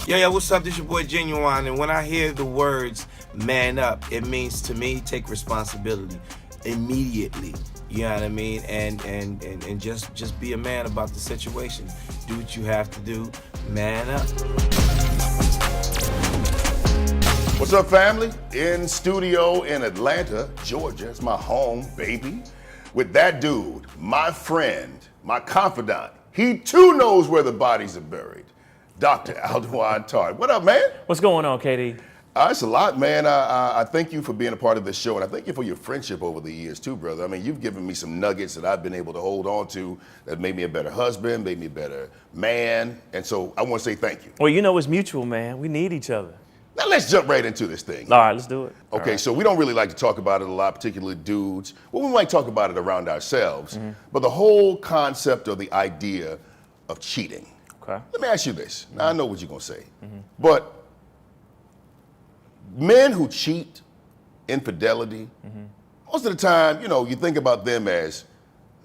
Yo, what's up? This your boy Genuine, and when I hear the words man up, it means to me take responsibility immediately. You know what I mean? And just be a man about the situation. Do what you have to do. Man up. What's up, family? In studio in Atlanta, Georgia. It's my home, baby. With that dude, my friend, my confidant. He too knows where the bodies are buried. Dr. Alduan Tartt. What up, man? What's going on, KD? It's a lot, man. I thank you for being a part of this show, and I thank you for your friendship over the years, too, brother. I mean, you've given me some nuggets that I've been able to hold on to that made me a better husband, made me a better man, and so I want to say thank you. Well, you know it's mutual, man. We need each other. Now, let's jump right into this thing. All right, let's do it. Okay, right. So we don't really like to talk about it a lot, particularly dudes. Well, we might talk about it around ourselves, but the whole concept or the idea of cheating. Okay. Let me ask you this. Now, I know what you're going to say, but men who cheat, infidelity, most of the time, you know, you think about them as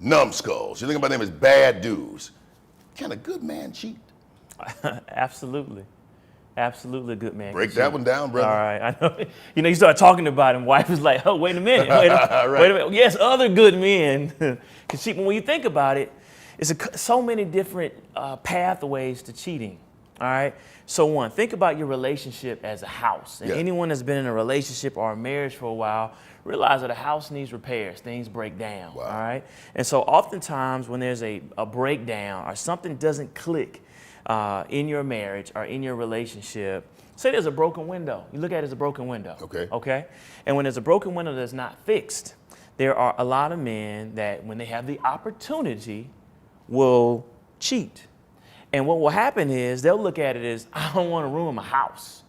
numbskulls. You think about them as bad dudes. Can a good man cheat? Absolutely. Absolutely, good man. Break that one down, brother. All right, I know. You know, you start talking about him. Wife is like, "Oh, wait a minute, wait a minute." Yes, other good men can cheat, but when you think about it, it's so many different pathways to cheating. All right. So one, think about your relationship as a house. And anyone that's been in a relationship or a marriage for a while realize that a house needs repairs. Things break down. Wow. All right. And so oftentimes when there's a breakdown or something doesn't click in your marriage or in your relationship, say there's a broken window. You look at it as a broken window. Okay. Okay. And when there's a broken window that's not fixed, there are a lot of men that when they have the opportunity will cheat. And what will happen is they'll look at it as, I don't want to ruin my house.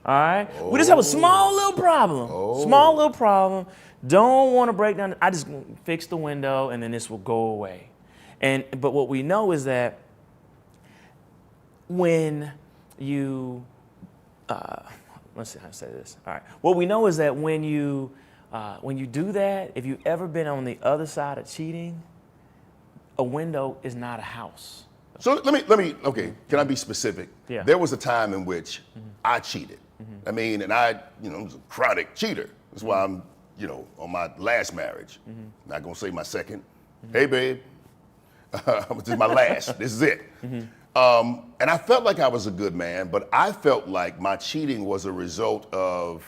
All right? We just have a small little problem. Small little problem. Don't want to break down. I just fix the window and then this will go away. But what we know is that when you, let's see how to say this. All right. What we know is that when you do that, if you've ever been on the other side of cheating, a window is not a house. So let me, okay, can I be specific? Yeah. There was a time in which I cheated. I mean, and I, was a chronic cheater. That's why I'm, on my last marriage. Not gonna say my second. Hey, babe, this is my last, this is it. And I felt like I was a good man, but I felt like my cheating was a result of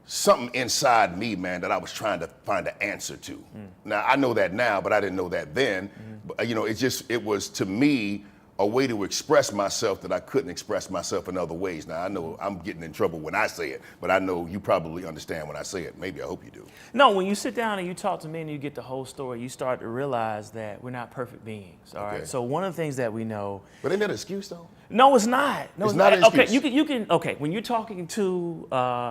something inside me, man, that I was trying to find an answer to. Now, I know that now, but I didn't know that then. But, it was, to me, a way to express myself that I couldn't express myself in other ways. Now, I know I'm getting in trouble when I say it, but I know you probably understand when I say it. Maybe, I hope you do. No, when you sit down and you talk to men and you get the whole story, you start to realize that we're not perfect beings, all right? So one of the things that we know... But ain't that an excuse, though? No, it's not. No, it's not an excuse. Okay, when you're talking to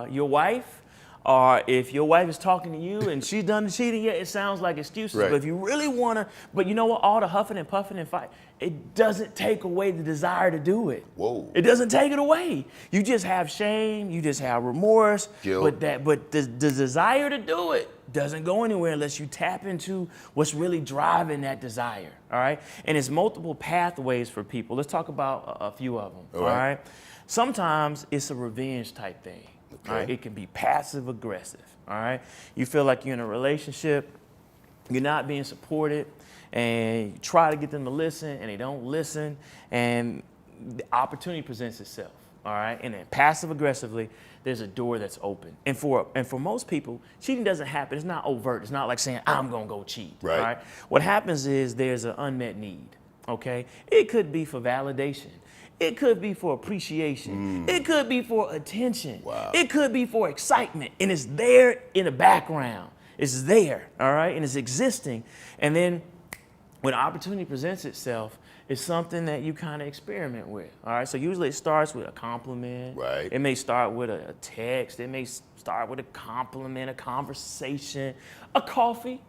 your wife, or if your wife is talking to you and she's done the cheating, yeah, it sounds like excuses. Right. But if you really want to, but you know what, all the huffing and puffing and fight, it doesn't take away the desire to do it. Whoa. It doesn't take it away. You just have shame, you just have remorse, guilt. but the desire to do it doesn't go anywhere unless you tap into what's really driving that desire, all right? And it's multiple pathways for people. Let's talk about a few of them, all right? Sometimes it's a revenge type thing. Okay. All right, it can be passive aggressive. All right, you feel like you're in a relationship, you're not being supported, and you try to get them to listen, and they don't listen, and the opportunity presents itself. All right, and then passive aggressively, there's a door that's open. And for most people, cheating doesn't happen. It's not overt. It's not like saying I'm gonna go cheat. Right. All right. What happens is there's an unmet need. Okay, it could be for validation. It could be for appreciation. It could be for attention. Wow. It could be for excitement. And it's there in the background. It's there, all right? And it's existing. And then when opportunity presents itself, it's something that you kind of experiment with, all right? So usually it starts with a compliment. Right. It may start with a text. It may start with a compliment, a conversation, a coffee.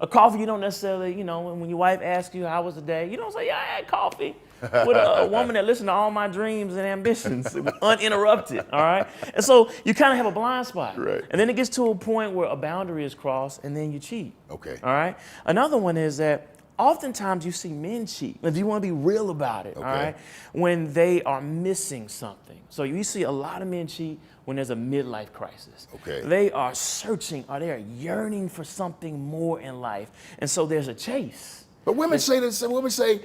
A coffee you don't necessarily, when your wife asks you how was the day, you don't say, yeah, I had coffee. With a woman that listened to all my dreams and ambitions, uninterrupted, all right? And so you kind of have a blind spot. Right. And then it gets to a point where a boundary is crossed and then you cheat. Okay. All right? Another one is that oftentimes you see men cheat, if you want to be real about it, all right, when they are missing something. So you see a lot of men cheat when there's a midlife crisis. Okay. They are searching, or they are yearning for something more in life. And so there's a chase. But women say this, women say,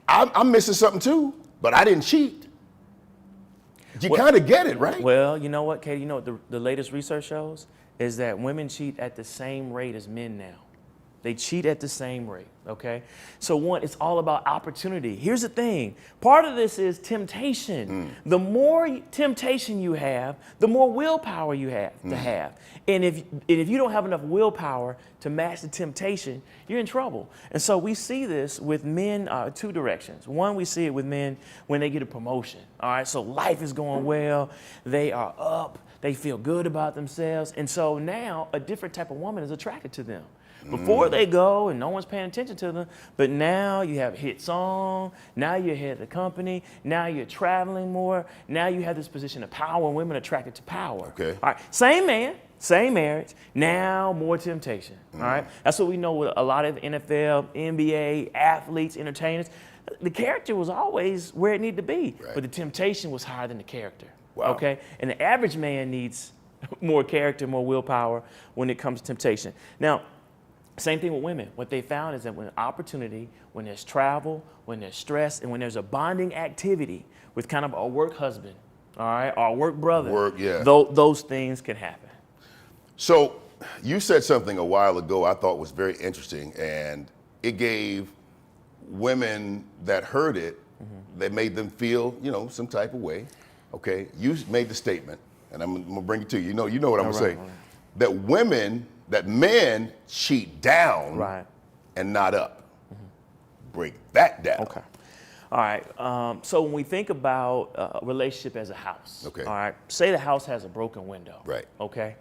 I'm missing something too, but I didn't cheat. You kind of get it, right? Well, you know what, Katie, you know what the latest research shows? Is that women cheat at the same rate as men now. They cheat at the same rate, okay? So one, it's all about opportunity. Here's the thing. Part of this is temptation. The more temptation you have, the more willpower you have to have. And if you don't have enough willpower to match the temptation, you're in trouble. And so we see this with men two directions. One, we see it with men when they get a promotion, all right? So life is going well. They are up. They feel good about themselves. And so now a different type of woman is attracted to them. Before they go and no one's paying attention to them, but now you have a hit song, now you're head of the company, now you're traveling more, now you have this position of power, and women are attracted to power. Okay. All right, same man, same marriage, now more temptation, all right? That's what we know with a lot of NFL, NBA, athletes, entertainers. The character was always where it needed to be, but the temptation was higher than the character, okay? And the average man needs more character, more willpower when it comes to temptation. Now, same thing with women. What they found is that when opportunity, when there's travel, when there's stress, and when there's a bonding activity with kind of a work husband, all right, or a work brother, those things can happen. So you said something a while ago I thought was very interesting, and it gave women that heard it, that made them feel, you know, some type of way. Okay, you made the statement, and I'm gonna bring it to you. You know what I'm gonna say. That men cheat down and not up. Break that down. Okay. All right. So when we think about a relationship as a house, all right, say the house has a broken window. Right. Okay.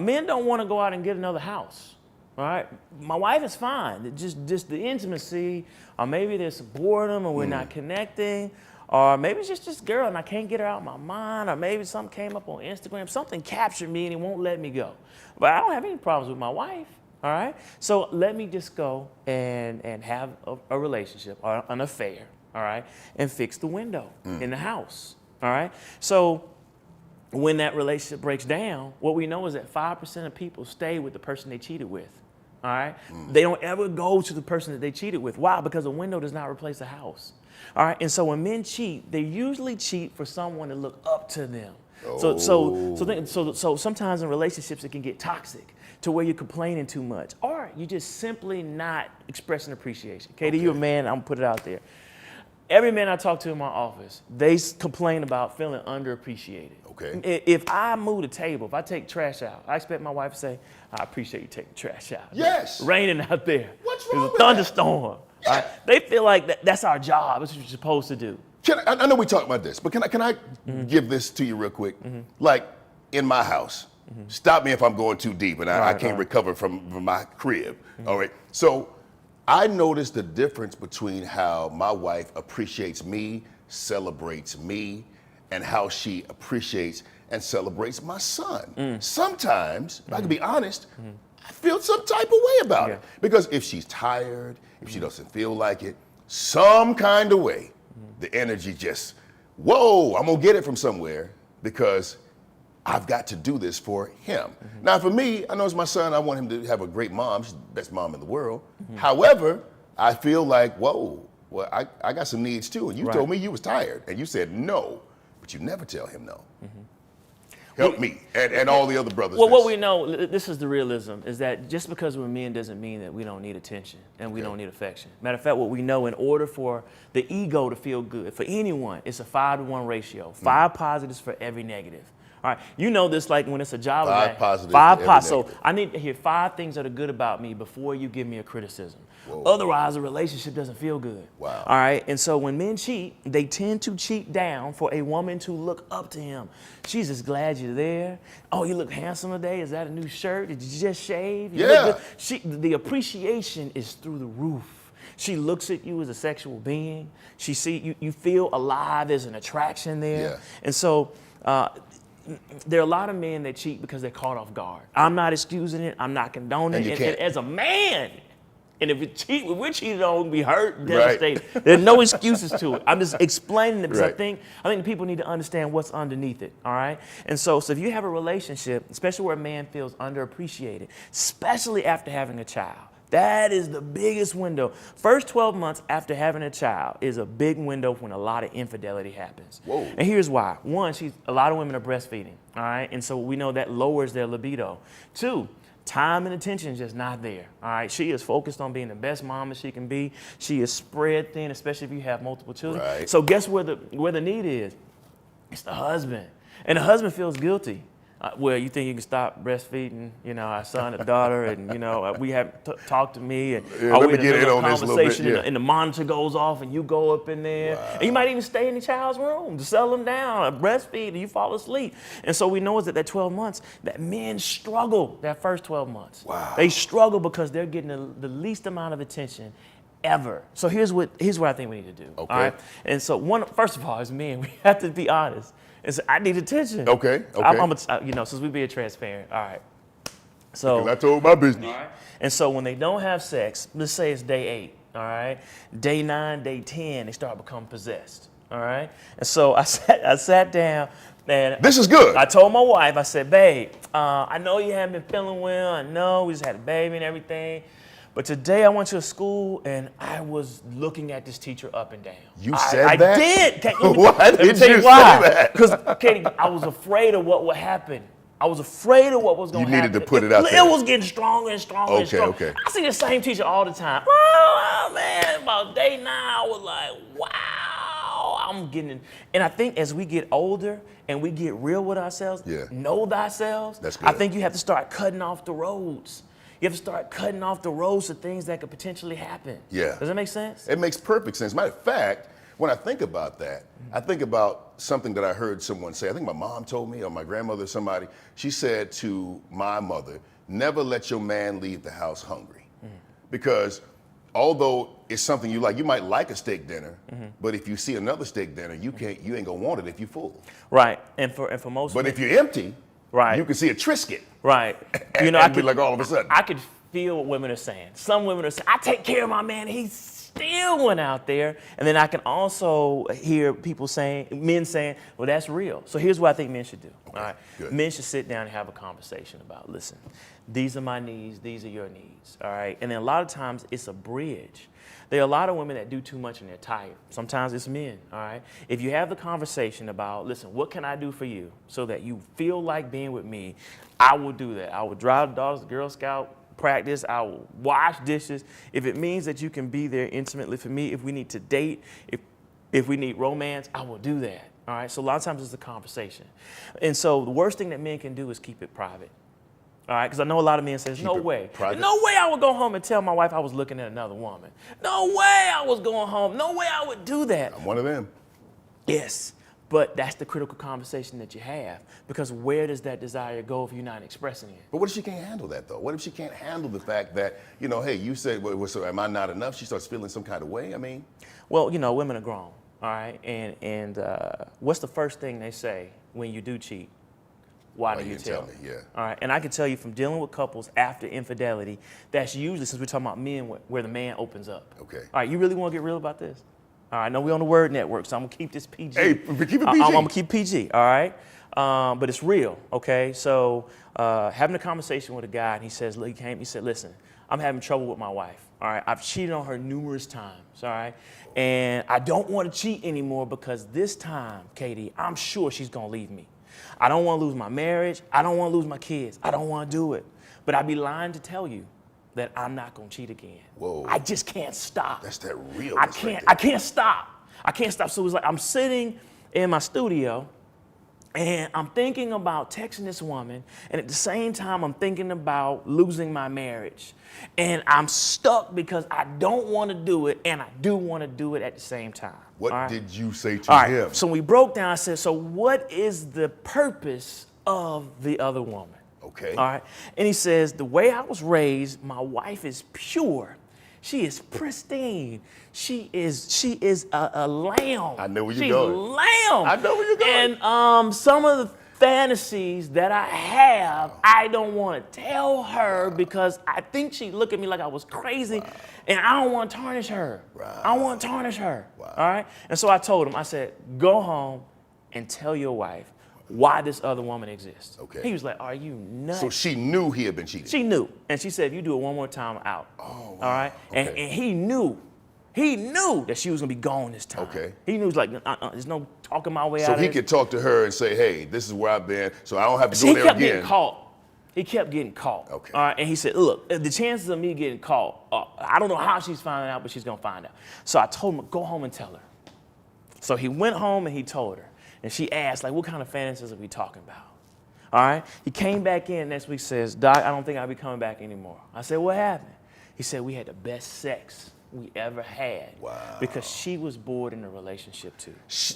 Men don't want to go out and get another house. All right. My wife is fine. Just the intimacy, or maybe there's some boredom, or we're not connecting. Or maybe it's just this girl and I can't get her out of my mind, or maybe something came up on Instagram, something captured me and it won't let me go. But I don't have any problems with my wife, all right? So let me just go and have a relationship or an affair, all right, and fix the window in the house, all right? So when that relationship breaks down, what we know is that 5% of people stay with the person they cheated with, all right? They don't ever go to the person that they cheated with. Why? Because a window does not replace a house. All right, and so when men cheat, they usually cheat for someone to look up to them. So sometimes in relationships it can get toxic to where you're complaining too much, or you're just simply not expressing appreciation. Katie, you're a man. I'm gonna put it out there. Every man I talk to in my office, they complain about feeling underappreciated. Okay. If I move the table, if I take trash out, I expect my wife to say, "I appreciate you taking trash out." Yes. It's raining out there. What's wrong There's with a thunderstorm. Yeah. Right? They feel like that's our job. That's what you're supposed to do. I know we talked about this, but can I give this to you real quick? Like in my house, stop me if I'm going too deep and I can't recover from my crib. All right. So I noticed the difference between how my wife appreciates me, celebrates me, and how she appreciates and celebrates my son. Sometimes, if I can be honest, I feel some type of way about it. Because if she's tired, if she doesn't feel like it, some kind of way, the energy just, whoa, I'm gonna get it from somewhere because I've got to do this for him. Now for me, I know it's my son, I want him to have a great mom, she's the best mom in the world. However, I feel like, whoa, well, I got some needs too. And you told me you was tired and you said no, but you never tell him no. Help me and all the other brothers. Well, what we know, this is the realism, is that just because we're men doesn't mean that we don't need attention and we don't need affection. Matter of fact, what we know, in order for the ego to feel good, for anyone, it's a 5-to-1 ratio. 5 positives for every negative. All right, you know this, like when it's a job. 5 positives. 5 positives. So I need to hear 5 things that are good about me before you give me a criticism. Whoa. Otherwise, a relationship doesn't feel good. Wow. All right, and so when men cheat, they tend to cheat down for a woman to look up to him. She's just glad you're there. Oh, you look handsome today. Is that a new shirt? Did you just shave? You look good. The appreciation is through the roof. She looks at you as a sexual being. She see you feel alive. There's an attraction there. Yeah. And so there are a lot of men that cheat because they're caught off guard. I'm not excusing it. I'm not condoning it. And as a man, And if we're cheated on, we'll be hurt, devastated. Right. There's no excuses to it. I'm just explaining it because I think the people need to understand what's underneath it, all right? And so if you have a relationship, especially where a man feels underappreciated, especially after having a child, that is the biggest window. First 12 months after having a child is a big window when a lot of infidelity happens. Whoa. And here's why. One, a lot of women are breastfeeding, all right? And so we know that lowers their libido. Two, time and attention is just not there, all right? She is focused on being the best mom that she can be. She is spread thin, especially if you have multiple children. Right. So guess where the need is? It's the husband. And the husband feels guilty. Well, you think you can stop breastfeeding, our son and daughter, and, we have talked to me, and let me get in on this a little bit, and the monitor goes off, and you go up in there, and you might even stay in the child's room to settle them down, breastfeed, and you fall asleep. And so we know is that 12 months, that men struggle that first 12 months. Wow. They struggle because they're getting the least amount of attention ever. So here's what I think we need to do. Okay. All right? And so first of all, as men, we have to be honest. And so I need attention. Okay. Since we being transparent. All right. So I told my business. All right. And so when they don't have sex, let's say it's day 8. All right. Day 9, day 10, they start becoming possessed. All right. And so I sat down. And this is good. I told my wife, I said, babe, I know you haven't been feeling well. I know we just had a baby and everything. But today I went to a school and I was looking at this teacher up and down. You said that? I did. Why did you say that? Because, Katie, I was afraid of what would happen. I was afraid of what was going to happen. You needed to put it out there. It was getting stronger and stronger and stronger. Okay. I see the same teacher all the time. Oh, man, about day 9, I was like, wow, I'm getting. And I think as we get older and we get real with ourselves, know thyself, that's good. I think you have to start cutting off the roads. You have to start cutting off the roads to things that could potentially happen. Yeah. Does that make sense? It makes perfect sense. Matter of fact, when I think about that, I think about something that I heard someone say. I think my mom told me, or my grandmother, somebody. She said to my mother, never let your man leave the house hungry. Because although it's something you like, you might like a steak dinner, but if you see another steak dinner, you ain't gonna want it if you're full. Right. And for most But men, if you're empty, you can see a Triscuit. Right. I could be like all of a sudden. I could feel what women are saying. Some women are saying, I take care of my man. He still went out there. And then I can also hear men saying, well, that's real. So here's what I think men should do. Okay, all right. good. Men should sit down and have a conversation about, listen, these are my needs. These are your needs. All right. And then a lot of times it's a bridge. There are a lot of women that do too much and they're tired. Sometimes it's men, all right? If you have the conversation about, listen, what can I do for you so that you feel like being with me, I will do that. I will drive the daughters to Girl Scout practice. I will wash dishes. If it means that you can be there intimately for me, if we need to date, if we need romance, I will do that, all right? So a lot of times it's a conversation. And so the worst thing that men can do is keep it private. All right, because I know a lot of men say, no way I would go home and tell my wife I was looking at another woman. No way I was going home. No way I would do that. I'm one of them. Yes, but that's the critical conversation that you have, because where does that desire go if you're not expressing it? But what if she can't handle that, though? What if she can't handle the fact that, hey, you said, well, so am I not enough? She starts feeling some kind of way, I mean? Well, women are grown, all right? And what's the first thing they say when you do cheat? Why do you tell me? Yeah. All right, and I can tell you from dealing with couples after infidelity, that's usually, since we're talking about men, where the man opens up. Okay. All right, you really want to get real about this? All right, I know we're on the Word Network, so I'm going to keep this PG. Hey, keep it PG. I'm going to keep PG, all right? But it's real, okay? So having a conversation with a guy, and he said, listen, I'm having trouble with my wife, all right? I've cheated on her numerous times, all right? And I don't want to cheat anymore because this time, Katie, I'm sure she's going to leave me. I don't want to lose my marriage. I don't want to lose my kids. I don't want to do it. But I'd be lying to tell you that I'm not going to cheat again. Whoa. I just can't stop. That's that real. I can't stop. I can't stop. So it's like I'm sitting in my studio and I'm thinking about texting this woman, and at the same time I'm thinking about losing my marriage. And I'm stuck because I don't want to do it, and I do want to do it at the same time. What did you say to him? So we broke down. I said, so what is the purpose of the other woman? Okay. All right. And he says, the way I was raised, my wife is pure. She is pristine. She is a lamb. I know where you're going. She's lamb. I know where you're going. And some of fantasies that I have, I don't want to tell her because I think she'd look at me like I was crazy, and I don't want to tarnish her. I don't want to tarnish her. All right? And so I told him, I said, go home and tell your wife why this other woman exists. Okay. He was like, are you nuts? So she knew he had been cheating. She knew. And she said, if you do it one more time, I'm out. Oh, wow. All right? Okay. And he knew. He knew that she was going to be gone this time. Okay. He knew, like, there's no talking my way out So of he this. could talk to her and say, hey, this is where I've been, so I don't have to See, go he there kept again. getting caught. He kept getting caught. Okay. All right. And he said, look, the chances of me getting caught, I don't know how she's finding out, but she's going to find out. So I told him, go home and tell her. So he went home and he told her. And she asked, like, what kind of fantasies are we talking about? All right. He came back in next week, says, Doc, I don't think I'll be coming back anymore. I said, what happened? He said, we had the best sex we ever had. Wow. Because she was bored in a relationship too.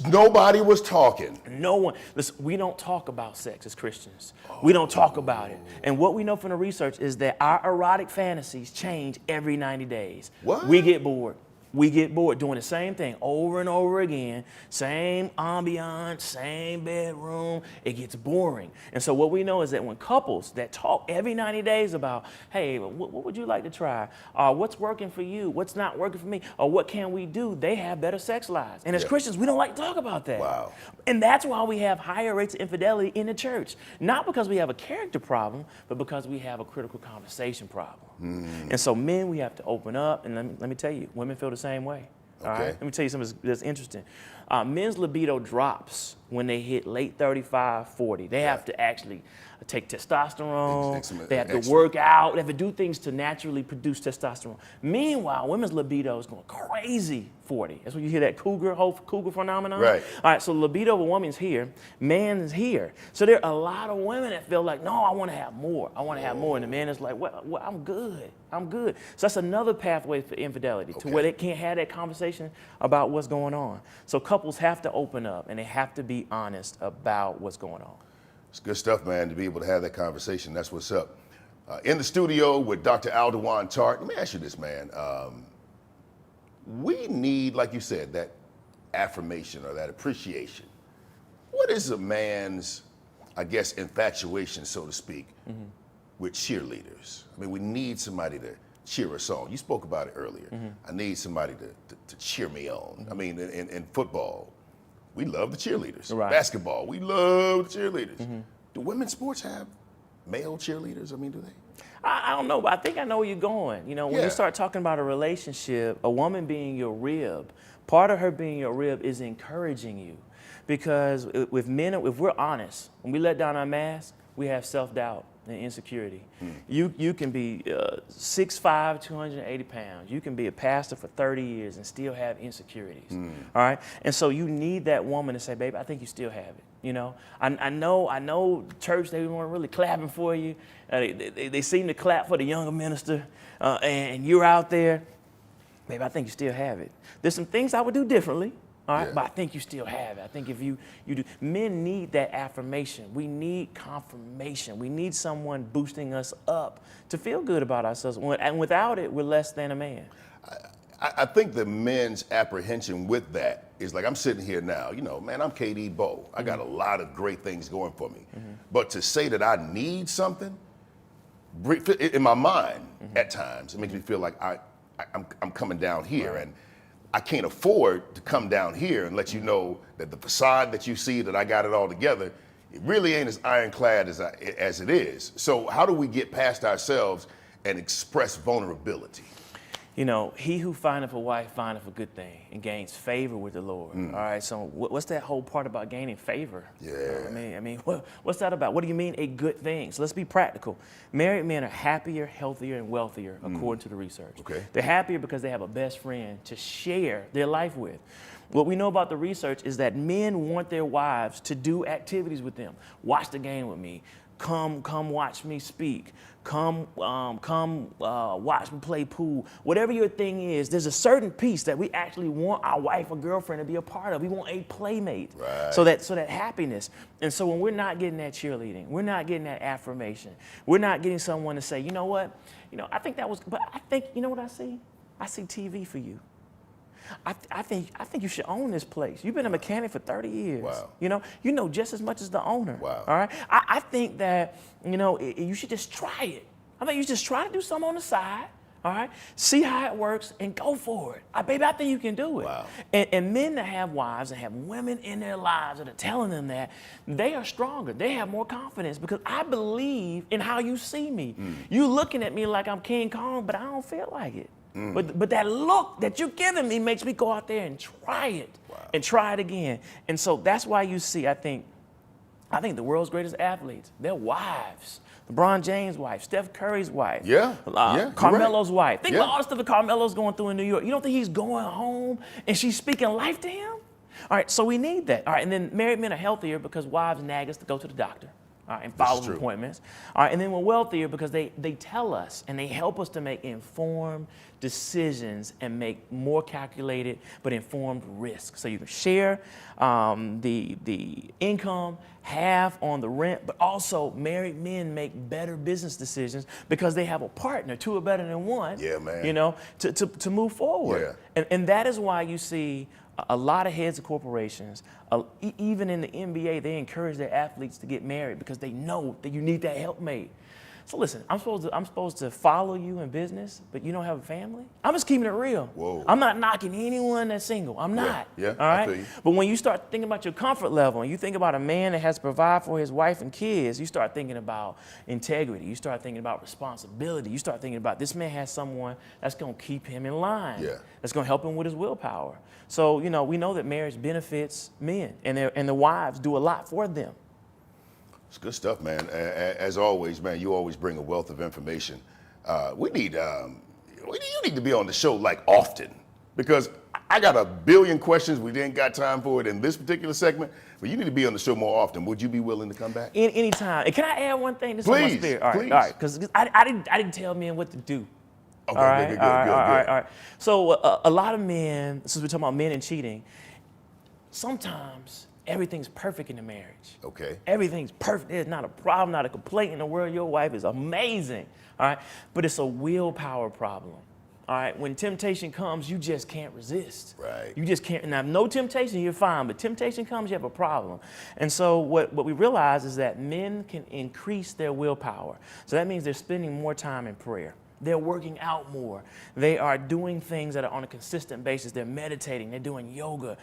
Nobody was talking. No one. Listen, we don't talk about sex as Christians. We don't talk about it. And what we know from the research is that our erotic fantasies change every 90 days. What? We get bored. We get bored doing the same thing over and over again, same ambiance, same bedroom. It gets boring. And so what we know is that when couples that talk every 90 days about, hey, what would you like to try? What's working for you? What's not working for me? Or what can we do? They have better sex lives. And as Christians, we don't like to talk about that. Wow. And that's why we have higher rates of infidelity in the church. Not because we have a character problem, but because we have a critical conversation problem. And so men, we have to open up. And let me tell you, women feel the same way. All right? Let me tell you something that's interesting. Men's libido drops when they hit late 35, 40. They have to actually take testosterone. They have to work out. They have to do things to naturally produce testosterone. Meanwhile, women's libido is going crazy 40. That's when you hear that whole cougar phenomenon. Right. All right, so the libido of a woman's here, man's here. So there are a lot of women that feel like, no, I want to have more. I want to have more. And the man is like, well, I'm good. I'm good. So that's another pathway for infidelity, to where they can't have that conversation about what's going on. So couples have to open up, and they have to be honest about what's going on. It's good stuff, man, to be able to have that conversation. That's what's up. In the studio with Dr. Alduan Tartt. Let me ask you this, man. We need, like you said, that affirmation or that appreciation. What is a man's, I guess, infatuation, so to speak, with cheerleaders? I mean, we need somebody to cheer us on. You spoke about it earlier. I need somebody to cheer me on. I mean, in football, we love the cheerleaders. Right. Basketball, we love the cheerleaders. Do women's sports have male cheerleaders? I mean, do they? I don't know, but I think I know where you're going. You know, when you start talking about a relationship, a woman being your rib, part of her being your rib is encouraging you. Because with men, if we're honest, when we let down our mask, we have self-doubt and insecurity. You can be 6'5", 280 pounds. You can be a pastor for 30 years and still have insecurities. All right? And so you need that woman to say, baby, I think you still have it. You know, I know church, they weren't really clapping for you. They seem to clap for the younger minister, and you're out there. Baby, I think you still have it. There's some things I would do differently. All right, but I think you still have it. I think if you do, men need that affirmation. We need confirmation. We need someone boosting us up to feel good about ourselves. And without it, we're less than a man. I think the men's apprehension with that is like, I'm sitting here now, you know, man, I'm KD Bowe. I got a lot of great things going for me. But to say that I need something, in my mind, at times, it makes me feel like I'm coming down here. And I can't afford to come down here and let you know that the facade that you see, that I got it all together, it really ain't as ironclad as it is. So how do we get past ourselves and express vulnerability? You know, he who findeth a wife findeth a good thing and gains favor with the Lord. All right, so what's that whole part about gaining favor? Yeah. I mean, what's that about? What do you mean a good thing? So let's be practical. Married men are happier, healthier, and wealthier, according to the research. Okay. They're happier because they have a best friend to share their life with. What we know about the research is that men want their wives to do activities with them. Watch the game with me. Come watch me speak. Come watch me play pool. Whatever your thing is, there's a certain piece that we actually want our wife or girlfriend to be a part of. We want a playmate. Right. So that happiness. And so when we're not getting that cheerleading, we're not getting that affirmation, we're not getting someone to say, you know what, I think that was, but I think, you know what I see? I see TV for you. I think you should own this place. You've been a mechanic for 30 years. Wow. You know just as much as the owner. Wow. All right. I think that, you should just try it. I think you just try to do something on the side. All right, see how it works and go for it. Baby, I think you can do it. Wow. And men that have wives and have women in their lives that are telling them that, they are stronger. They have more confidence because I believe in how you see me. You looking at me like I'm King Kong, but I don't feel like it. But that look that you're giving me makes me go out there and try it and try it again. And so that's why you see, I think the world's greatest athletes, their wives. LeBron James' wife, Steph Curry's wife, Carmelo's wife. Think about all the stuff that Carmelo's going through in New York. You don't think he's going home and she's speaking life to him? All right, so we need that. All right, and then married men are healthier because wives nag us to go to the doctor. All right, and follow appointments. All right, and then we're wealthier because they tell us and they help us to make informed decisions and make more calculated but informed risks. So you can share the income, half on the rent, but also married men make better business decisions because they have a partner. Two are better than one. Yeah, man. To move forward. Yeah. And that is why you see a lot of heads of corporations, even in the NBA, they encourage their athletes to get married because they know that you need that helpmate. So listen, I'm supposed to follow you in business, but you don't have a family? I'm just keeping it real. Whoa. I'm not knocking anyone that's single. I'm not. Yeah, all right? I feel you. But when you start thinking about your comfort level and you think about a man that has to provide for his wife and kids, you start thinking about integrity. You start thinking about responsibility. You start thinking about this man has someone that's going to keep him in line. Yeah. That's going to help him with his willpower. So, we know that marriage benefits men and the wives do a lot for them. It's good stuff, man. As always, man, you always bring a wealth of information. You need to be on the show like often because I got a billion questions. We didn't got time for it in this particular segment, but you need to be on the show more often. Would you be willing to come back? Anytime. And can I add one thing? This Please, is my spirit. All please. right, because I didn't tell men what to do. Okay, all right, good. All right. So a lot of men, since we're talking about men and cheating, sometimes everything's perfect in the marriage. Okay. Everything's perfect. There's not a problem, not a complaint in the world. Your wife is amazing. All right. But it's a willpower problem. All right. When temptation comes, you just can't resist. Right. You just can't. Now, no temptation, you're fine. But temptation comes, you have a problem. And so what we realize is that men can increase their willpower. So that means they're spending more time in prayer. They're working out more. They are doing things that are on a consistent basis. They're meditating. They're doing yoga,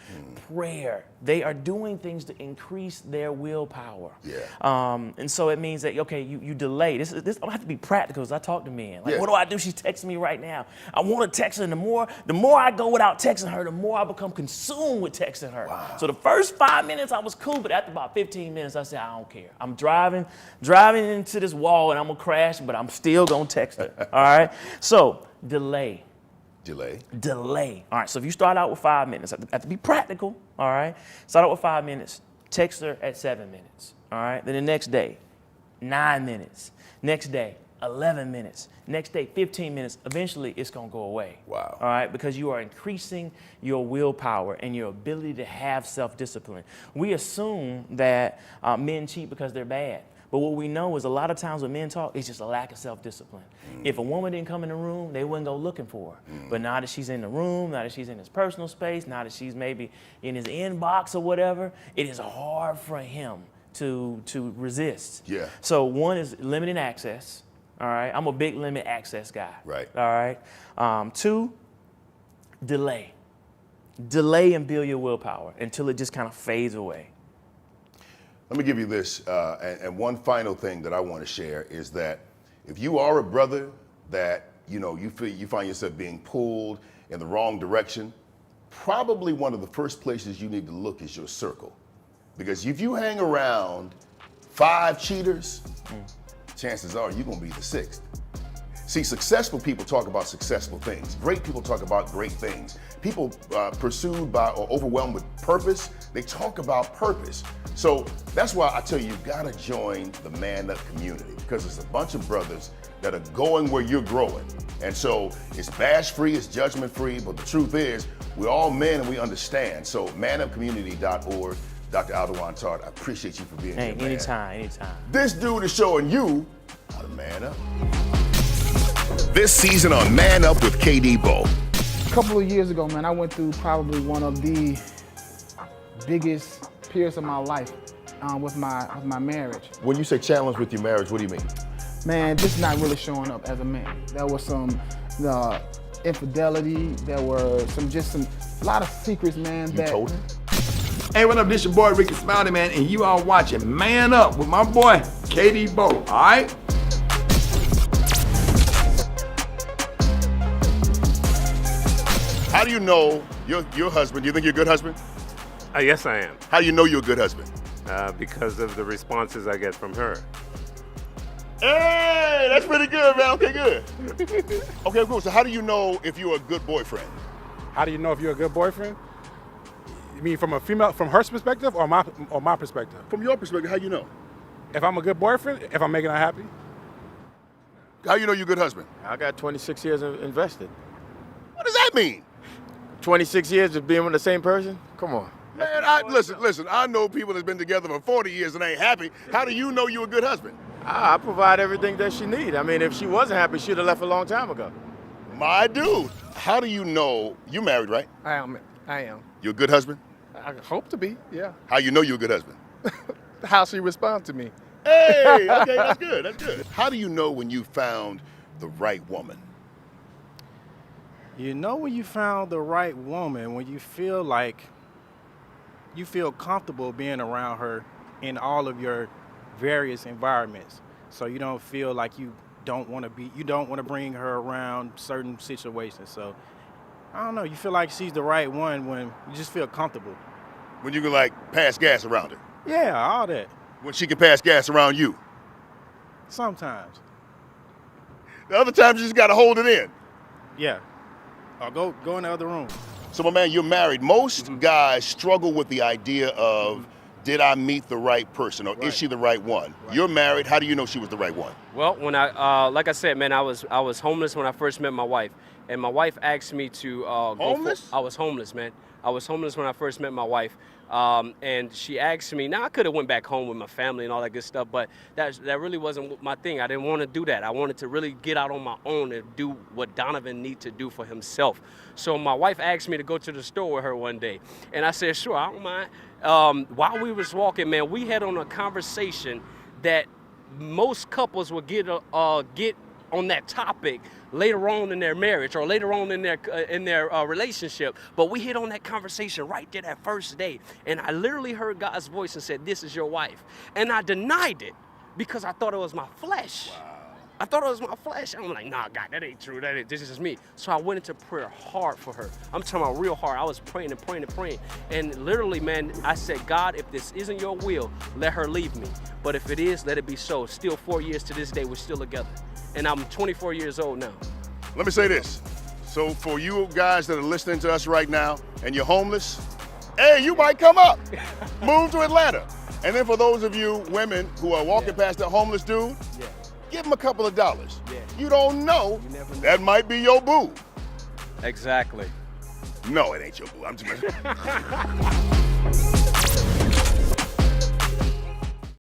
prayer. They are doing things to increase their willpower. Yeah. And so it means that, okay, you delay. This I don't have to be practical as I talk to men. Like, what do I do? She's texting me right now. I want to text her. And the more I go without texting her, the more I become consumed with texting her. Wow. So the first 5 minutes I was cool, but after about 15 minutes, I said, I don't care. I'm driving into this wall and I'm going to crash, but I'm still going to text her. All right? So delay. All right, so if you start out with 5 minutes, have to be practical, all right? Start out with 5 minutes, text her at 7 minutes, all right? Then the next day, 9 minutes. Next day, 11 minutes. Next day, 15 minutes. Eventually, it's going to go away. Wow. All right, because you are increasing your willpower and your ability to have self-discipline. We assume that men cheat because they're bad. But what we know is a lot of times when men talk, it's just a lack of self-discipline. If a woman didn't come in the room, they wouldn't go looking for her. But now that she's in the room, now that she's in his personal space, now that she's maybe in his inbox or whatever, it is hard for him to resist. Yeah. So one is limiting access. All right. I'm a big limit access guy. Right. All right. 2, delay. Delay and build your willpower until it just kind of fades away. Let me give you this, and one final thing that I want to share is that if you are a brother that you feel you find yourself being pulled in the wrong direction, probably one of the first places you need to look is your circle, because if you hang around 5 cheaters, chances are you're gonna be the 6th. See, successful people talk about successful things. Great people talk about great things. People pursued by or overwhelmed with purpose, they talk about purpose. So that's why I tell you, you've got to join the Man Up community, because it's a bunch of brothers that are going where you're growing. And so it's bash-free, it's judgment-free, but the truth is, we're all men and we understand. So manupcommunity.org, Dr. Alduan Tartt, I appreciate you for being here, man. Anytime. This dude is showing you how to man up. This season on Man Up with KD Bowe, couple of years ago, man, I went through probably one of the biggest periods of my life with my marriage. When you say challenge with your marriage, what do you mean? Man, just not really showing up as a man. There was some infidelity. There were a lot of secrets, man. You told him? Hey, what up? This your boy Ricky Smiley, man, and you are watching Man Up with my boy KD Bowe. All right? How do you know your husband? Do you think you're a good husband? Yes, I am, How do you know you're a good husband? because of the responses I get from her. Hey, that's pretty good, man. Okay, good. Okay, cool. So how do you know if you're a good boyfriend? How do you know if you're a good boyfriend? You mean from her perspective or my perspective? From your perspective, how do you know? If I'm a good boyfriend, if I'm making her happy? How do you know you're a good husband? I got 26 years invested. What does that mean? 26 years of being with the same person? Come on. Man, listen, I know people that's been together for 40 years and ain't happy. How do you know you're a good husband? I provide everything that she needs. I mean, if she wasn't happy, she'd have left a long time ago. My dude, how do you know you married, right? I am. You're a good husband? I hope to be, yeah. How you know you're a good husband? How she responds to me. Hey, okay, that's good. How do you know when you found the right woman? You know when you found the right woman, when you feel comfortable being around her in all of your various environments. So you don't feel like you don't want to bring her around certain situations. So I don't know, you feel like she's the right one when you just feel comfortable. When you can pass gas around her? Yeah, all that. When she can pass gas around you? Sometimes. The other times you just gotta hold it in. Yeah. Or go in the other room. So my man, you're married. Most guys struggle with the idea of, did I meet the right person, or is she the right one? You're married. How do you know she was the right one? Well, when like I said, man, I was homeless when I first met my wife, and my wife asked me to Homeless? I was homeless, man. I was homeless when I first met my wife, and she asked me. Now I could have went back home with my family and all that good stuff, but that really wasn't my thing. I didn't want to do that. I wanted to really get out on my own and do what Donovan needs to do for himself. So my wife asked me to go to the store with her one day, and I said, sure, I don't mind. While we was walking, man, we had on a conversation that most couples would get on that topic later on in their marriage or later on in their relationship. But we hit on that conversation right there that first day, and I literally heard God's voice and said, "This is your wife," and I denied it because I thought it was my flesh. Wow. I thought it was my flesh. I'm like, nah, God, that ain't true. This is me. So I went into prayer hard for her. I'm talking about real hard. I was praying and praying and praying. And literally, man, I said, God, if this isn't your will, let her leave me. But if it is, let it be so. Still 4 years to this day, we're still together. And I'm 24 years old now. Let me say this. So for you guys that are listening to us right now and you're homeless, hey, you might come up. Move to Atlanta. And then for those of you women who are walking past that homeless dude, give him a couple of dollars. Yeah. You don't know, that might be your boo. Exactly. No, it ain't your boo. I'm just